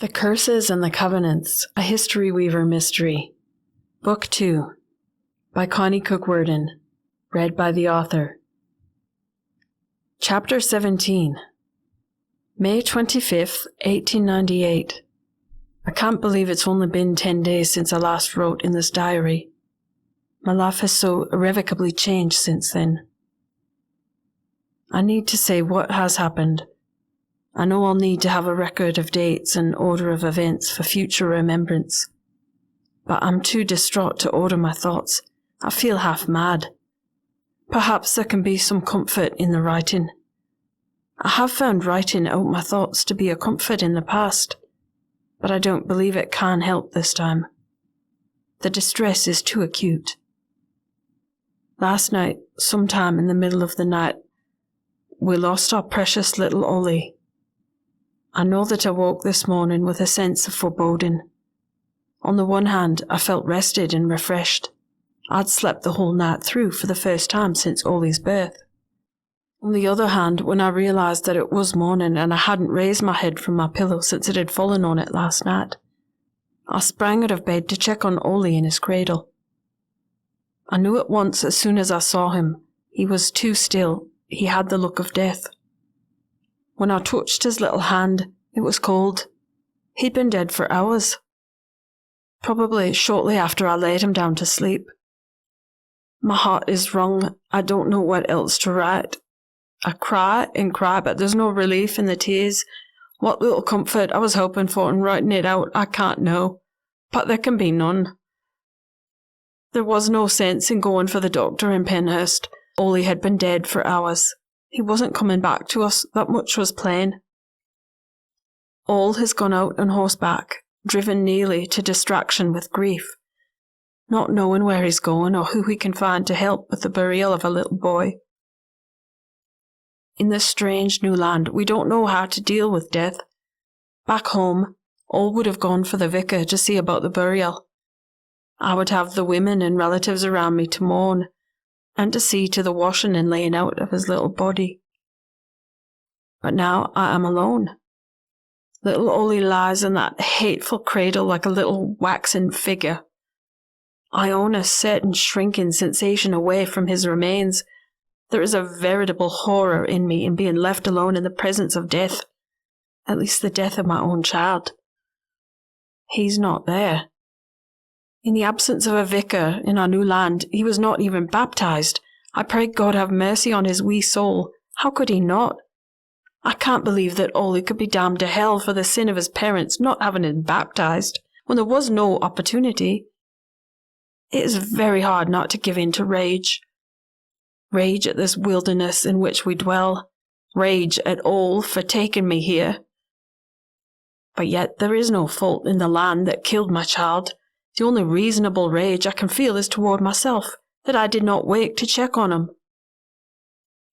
The Curses and the Covenants, a History Weaver Mystery. Book 2, by Connie Worden, read by the author. Chapter 17. May 25th, 1898. I can't believe it's only been 10 days since I last wrote in this diary. My life has so irrevocably changed since then. I need to say what has happened. I know I'll need to have a record of dates and order of events for future remembrance. But I'm too distraught to order my thoughts. I feel half mad. Perhaps there can be some comfort in the writing. I have found writing out my thoughts to be a comfort in the past, but I don't believe it can help this time. The distress is too acute. Last night, sometime in the middle of the night, we lost our precious little Ollie. I know that I woke this morning with a sense of foreboding. On the one hand, I felt rested and refreshed. I'd slept the whole night through for the first time since Ollie's birth. On the other hand, when I realised that it was morning and I hadn't raised my head from my pillow since it had fallen on it last night, I sprang out of bed to check on Ollie in his cradle. I knew at once as soon as I saw him. He was too still. He had the look of death. When I touched his little hand, it was cold. He'd been dead for hours. Probably shortly after I laid him down to sleep. My heart is wrung. I don't know what else to write. I cry and cry, but there's no relief in the tears. What little comfort I was hoping for in writing it out, I can't know. But there can be none. There was no sense in going for the doctor in Penhurst. Ollie had been dead for hours. He wasn't coming back to us, that much was plain. All has gone out on horseback, driven nearly to distraction with grief, not knowing where he's going or who he can find to help with the burial of a little boy. In this strange new land, we don't know how to deal with death. Back home, all would have gone for the vicar to see about the burial. I would have the women and relatives around me to mourn, and to see to the washing and laying out of his little body. But now I am alone. Little Ollie lies in that hateful cradle like a little waxen figure. I own a certain shrinking sensation away from his remains. There is a veritable horror in me in being left alone in the presence of death, at least the death of my own child. He's not there. In the absence of a vicar in our new land, he was not even baptized. I pray God have mercy on his wee soul. How could he not? I can't believe that Ollie could be damned to hell for the sin of his parents not having been baptized, when there was no opportunity. It is very hard not to give in to rage. Rage at this wilderness in which we dwell. Rage at all for taking me here. But yet there is no fault in the land that killed my child. The only reasonable rage I can feel is toward myself, that I did not wake to check on him.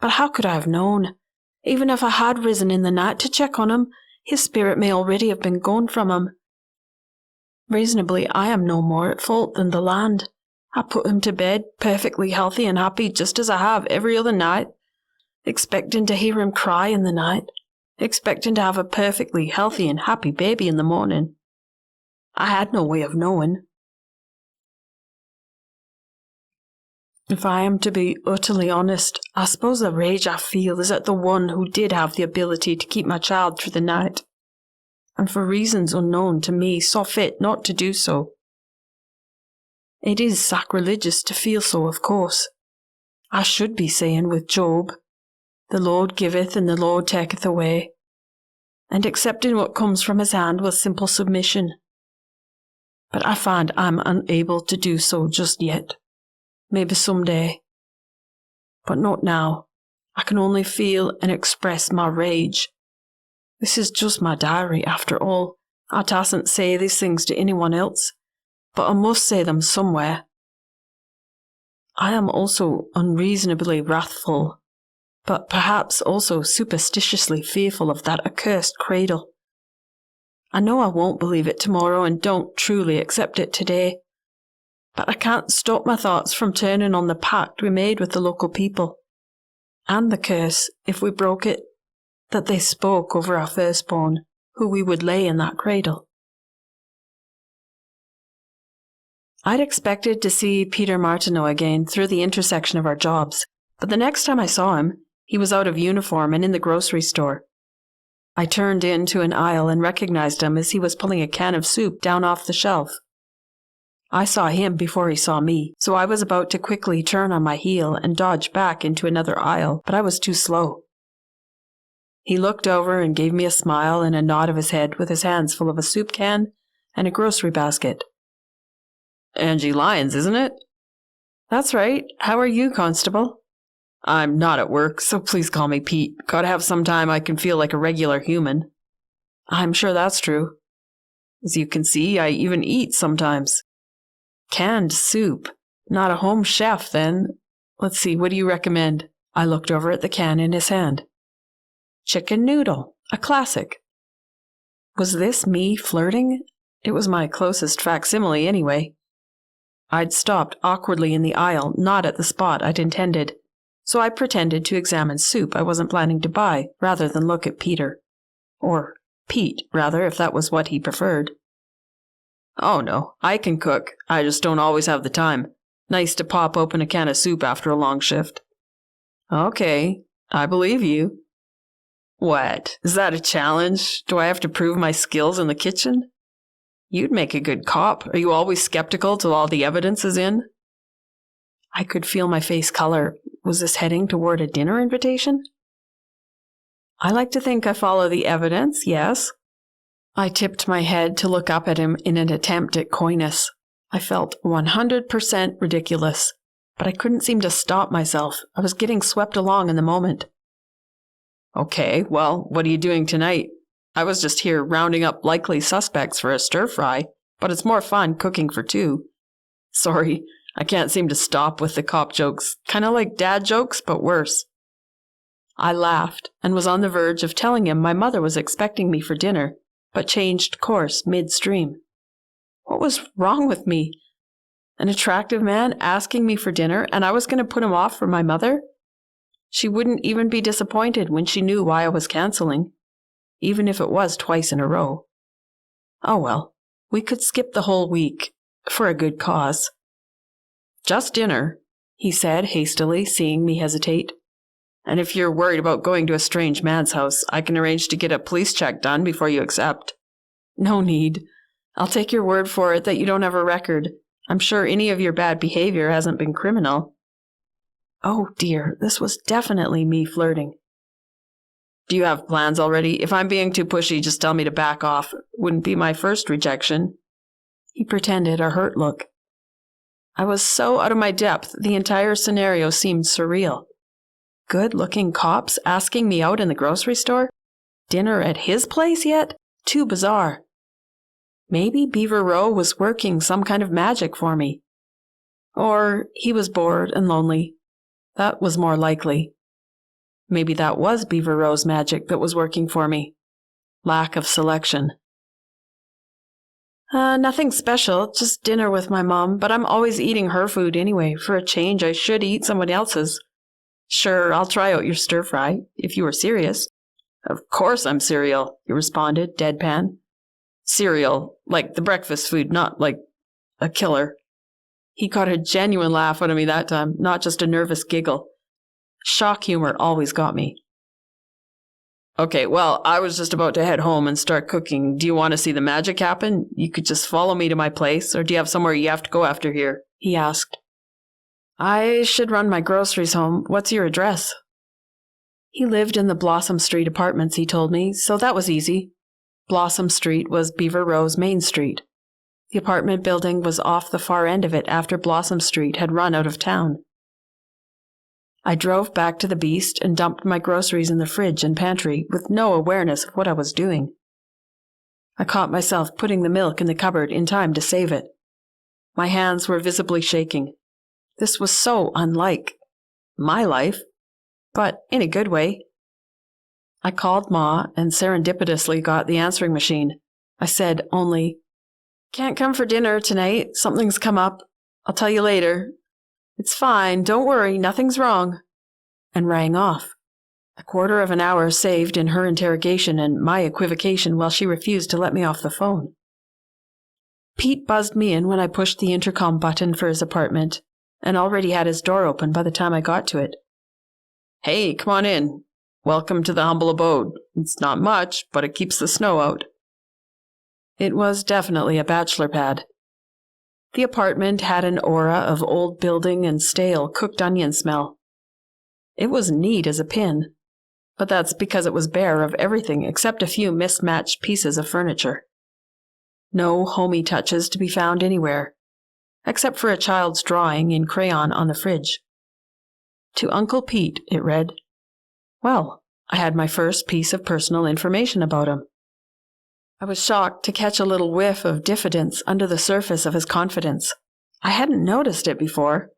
But how could I have known? Even if I had risen in the night to check on him, his spirit may already have been gone from him. Reasonably, I am no more at fault than the land. I put him to bed, perfectly healthy and happy, just as I have every other night, expecting to hear him cry in the night, expecting to have a perfectly healthy and happy baby in the morning. I had no way of knowing. If I am to be utterly honest, I suppose the rage I feel is at the one who did have the ability to keep my child through the night, and for reasons unknown to me saw fit not to do so. It is sacrilegious to feel so, of course. I should be saying with Job, "The Lord giveth and the Lord taketh away," and accepting what comes from his hand with simple submission. But I find I'm unable to do so just yet. Maybe some day. But not now. I can only feel and express my rage. This is just my diary, after all. I dasn't say these things to anyone else, but I must say them somewhere. I am also unreasonably wrathful, but perhaps also superstitiously fearful of that accursed cradle. I know I won't believe it tomorrow and don't truly accept it today. But I can't stop my thoughts from turning on the pact we made with the local people, and the curse, if we broke it, that they spoke over our firstborn, who we would lay in that cradle. I'd expected to see Peter Martineau again through the intersection of our jobs, but the next time I saw him, he was out of uniform and in the grocery store. I turned into an aisle and recognized him as he was pulling a can of soup down off the shelf. I saw him before he saw me, so I was about to quickly turn on my heel and dodge back into another aisle, but I was too slow. He looked over and gave me a smile and a nod of his head with his hands full of a soup can and a grocery basket. "Angie Lyons, isn't it?" "That's right. How are you, Constable?" "I'm not at work, so please call me Pete. Gotta have some time I can feel like a regular human." "I'm sure that's true." "As you can see, I even eat sometimes." "Canned soup. Not a home chef, then. Let's see, what do you recommend?" I looked over at the can in his hand. "Chicken noodle. A classic." Was this me flirting? It was my closest facsimile anyway. I'd stopped awkwardly in the aisle, not at the spot I'd intended, so I pretended to examine soup I wasn't planning to buy, rather than look at Peter. Or Pete, rather, if that was what he preferred. "Oh no, I can cook. I just don't always have the time. Nice to pop open a can of soup after a long shift." "Okay, I believe you." "What? Is that a challenge? Do I have to prove my skills in the kitchen?" "You'd make a good cop. Are you always skeptical till all the evidence is in?" I could feel my face color. Was this heading toward a dinner invitation? "I like to think I follow the evidence, yes." I tipped my head to look up at him in an attempt at coyness. I felt 100% ridiculous, but I couldn't seem to stop myself. I was getting swept along in the moment. "Okay, well, what are you doing tonight? I was just here rounding up likely suspects for a stir-fry, but it's more fun cooking for two. Sorry, I can't seem to stop with the cop jokes. Kind of like dad jokes, but worse." I laughed and was on the verge of telling him my mother was expecting me for dinner, but changed course midstream. What was wrong with me? An attractive man asking me for dinner, and I was going to put him off for my mother? She wouldn't even be disappointed when she knew why I was counselling, even if it was twice in a row. Oh well, we could skip the whole week, for a good cause. "Just dinner," he said hastily, seeing me hesitate. "And if you're worried about going to a strange man's house, I can arrange to get a police check done before you accept." "No need. I'll take your word for it that you don't have a record. I'm sure any of your bad behavior hasn't been criminal." Oh dear, this was definitely me flirting. "Do you have plans already? If I'm being too pushy, just tell me to back off. Wouldn't be my first rejection." He pretended a hurt look. I was so out of my depth, the entire scenario seemed surreal. Good-looking cops asking me out in the grocery store? Dinner at his place yet? Too bizarre. Maybe Beaver Row was working some kind of magic for me. Or he was bored and lonely. That was more likely. Maybe that was Beaver Row's magic that was working for me. Lack of selection. Nothing special, just dinner with my mom, but I'm always eating her food anyway. For a change, I should eat someone else's. Sure, I'll try out your stir-fry, if you were serious. Of course I'm serial, he responded, deadpan. Cereal, like the breakfast food, not like a killer. He got a genuine laugh out of me that time, not just a nervous giggle. Shock humor always got me. "Okay, well, I was just about to head home and start cooking. Do you want to see the magic happen? You could just follow me to my place, or do you have somewhere you have to go after here?" he asked. "I should run my groceries home. What's your address?" He lived in the Blossom Street apartments, he told me, so that was easy. Blossom Street was Beaver Row's main street. The apartment building was off the far end of it after Blossom Street had run out of town. I drove back to the Beast and dumped my groceries in the fridge and pantry with no awareness of what I was doing. I caught myself putting the milk in the cupboard in time to save it. My hands were visibly shaking. This was so unlike my life, but in a good way. I called Ma and serendipitously got the answering machine. I said only, "Can't come for dinner tonight. Something's come up. I'll tell you later. It's fine. Don't worry. Nothing's wrong." And rang off. A quarter of an hour saved in her interrogation and my equivocation while she refused to let me off the phone. Pete buzzed me in when I pushed the intercom button for his apartment, and already had his door open by the time I got to it. "Hey, come on in. Welcome to the humble abode. It's not much, but it keeps the snow out." It was definitely a bachelor pad. The apartment had an aura of old building and stale cooked onion smell. It was neat as a pin, but that's because it was bare of everything except a few mismatched pieces of furniture. No homey touches to be found anywhere, except for a child's drawing in crayon on the fridge. To Uncle Pete, it read. Well, I had my first piece of personal information about him. I was shocked to catch a little whiff of diffidence under the surface of his confidence. I hadn't noticed it before.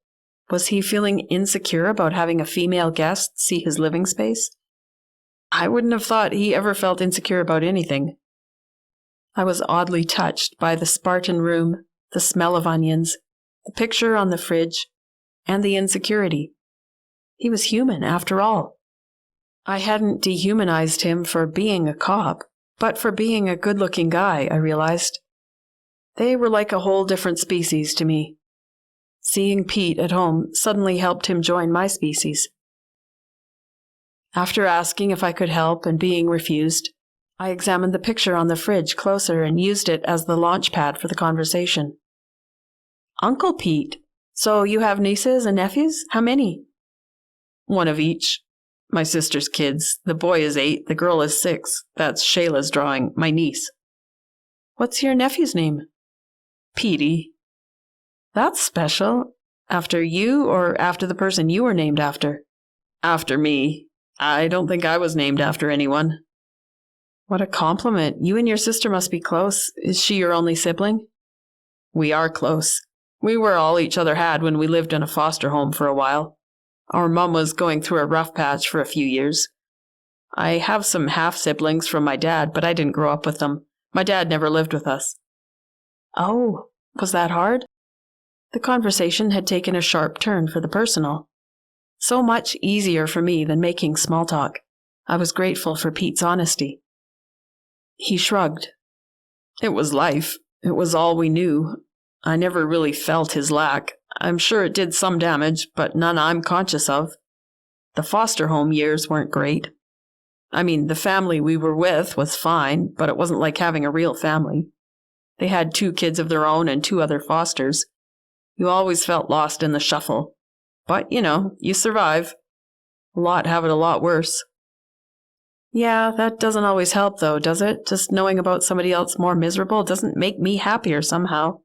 Was he feeling insecure about having a female guest see his living space? I wouldn't have thought he ever felt insecure about anything. I was oddly touched by the Spartan room, the smell of onions, the picture on the fridge, and the insecurity. He was human, after all. I hadn't dehumanized him for being a cop, but for being a good-looking guy, I realized. They were like a whole different species to me. Seeing Pete at home suddenly helped him join my species. After asking if I could help and being refused, I examined the picture on the fridge closer and used it as the launch pad for the conversation. "Uncle Pete, so you have nieces and nephews? How many?" "One of each. My sister's kids. The boy is 8, the girl is 6. That's Shayla's drawing, my niece." "What's your nephew's name?" "Petey." "That's special. After you or after the person you were named after?" "After me. I don't think I was named after anyone." "What a compliment. You and your sister must be close. Is she your only sibling?" "We are close. We were all each other had when we lived in a foster home for a while. Our mom was going through a rough patch for a few years. I have some half-siblings from my dad, but I didn't grow up with them. My dad never lived with us." "Oh, was that hard?" The conversation had taken a sharp turn for the personal. So much easier for me than making small talk. I was grateful for Pete's honesty. He shrugged. "It was life. It was all we knew. I never really felt his lack. I'm sure it did some damage, but none I'm conscious of. The foster home years weren't great. I mean, the family we were with was fine, but it wasn't like having a real family. They had 2 kids of their own and 2 other fosters. You always felt lost in the shuffle. But, you survive. A lot have it a lot worse." "Yeah, that doesn't always help though, does it? Just knowing about somebody else more miserable doesn't make me happier somehow."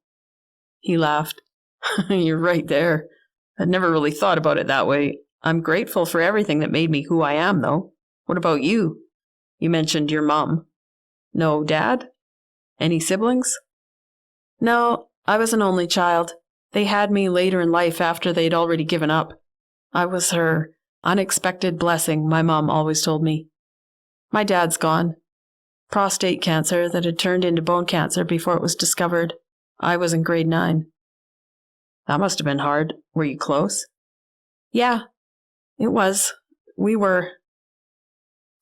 He laughed. "You're right there. I'd never really thought about it that way. I'm grateful for everything that made me who I am, though. What about you? You mentioned your mom. No dad? Any siblings?" "No, I was an only child. They had me later in life after they'd already given up. I was her unexpected blessing, my mom always told me. My dad's gone. Prostate cancer that had turned into bone cancer before it was discovered. I was in grade 9. "That must have been hard. Were you close?" "Yeah, it was. We were."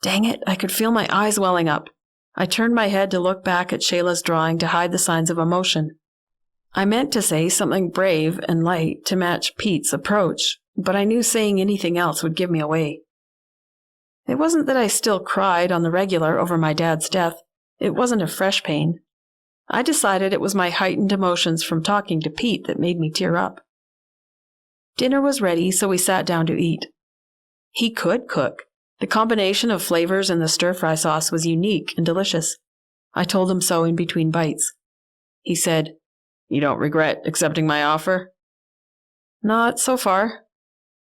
Dang it, I could feel my eyes welling up. I turned my head to look back at Shayla's drawing to hide the signs of emotion. I meant to say something brave and light to match Pete's approach, but I knew saying anything else would give me away. It wasn't that I still cried on the regular over my dad's death. It wasn't a fresh pain. I decided it was my heightened emotions from talking to Pete that made me tear up. Dinner was ready, so we sat down to eat. He could cook. The combination of flavors in the stir-fry sauce was unique and delicious. I told him so in between bites. He said, "You don't regret accepting my offer?" "Not so far."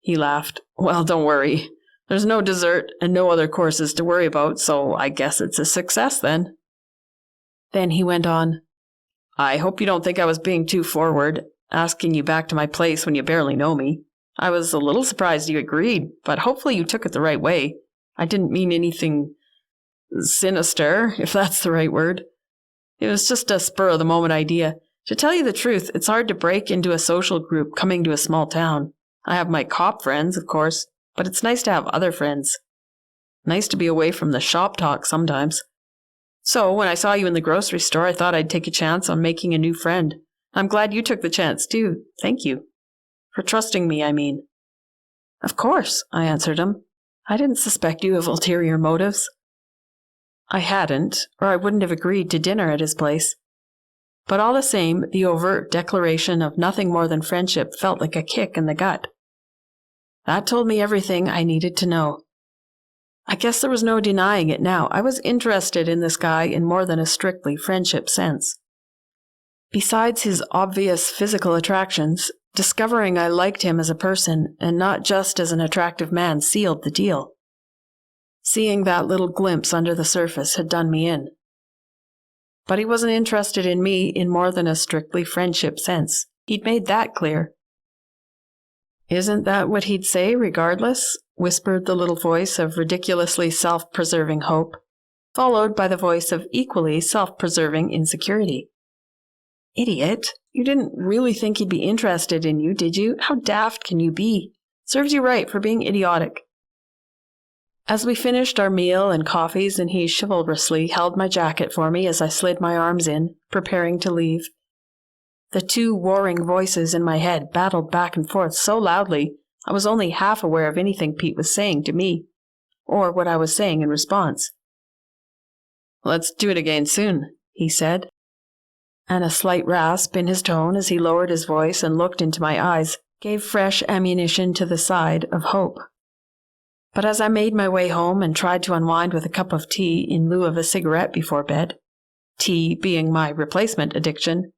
He laughed. "Well, don't worry. There's no dessert and no other courses to worry about, so I guess it's a success then." Then he went on, "I hope you don't think I was being too forward, asking you back to my place when you barely know me. I was a little surprised you agreed, but hopefully you took it the right way. I didn't mean anything sinister, if that's the right word. It was just a spur-of-the-moment idea. To tell you the truth, it's hard to break into a social group coming to a small town. I have my cop friends, of course, but it's nice to have other friends." Nice to be away from the shop talk sometimes. So, when I saw you in the grocery store, I thought I'd take a chance on making a new friend. I'm glad you took the chance, too. Thank you. For trusting me, I mean. Of course, I answered him. I didn't suspect you of ulterior motives. I hadn't, or I wouldn't have agreed to dinner at his place. But all the same, the overt declaration of nothing more than friendship felt like a kick in the gut. That told me everything I needed to know. I guess there was no denying it now. I was interested in this guy in more than a strictly friendship sense. Besides his obvious physical attractions, discovering I liked him as a person and not just as an attractive man sealed the deal. Seeing that little glimpse under the surface had done me in. But he wasn't interested in me in more than a strictly friendship sense. He'd made that clear. Isn't that what he'd say regardless? Whispered the little voice of ridiculously self-preserving hope, followed by the voice of equally self-preserving insecurity. Idiot! You didn't really think he'd be interested in you, did you? How daft can you be? Serves you right for being idiotic. As we finished our meal and coffees and he chivalrously held my jacket for me as I slid my arms in, preparing to leave, the two warring voices in my head battled back and forth so loudly I was only half aware of anything Pete was saying to me, or what I was saying in response. Let's do it again soon, he said, and a slight rasp in his tone as he lowered his voice and looked into my eyes gave fresh ammunition to the side of hope. But as I made my way home and tried to unwind with a cup of tea in lieu of a cigarette before bed, tea being my replacement addiction,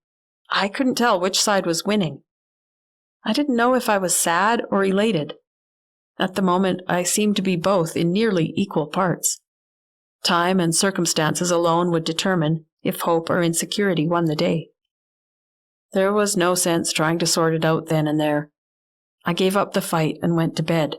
I couldn't tell which side was winning. I didn't know if I was sad or elated. At the moment, I seemed to be both in nearly equal parts. Time and circumstances alone would determine if hope or insecurity won the day. There was no sense trying to sort it out then and there. I gave up the fight and went to bed,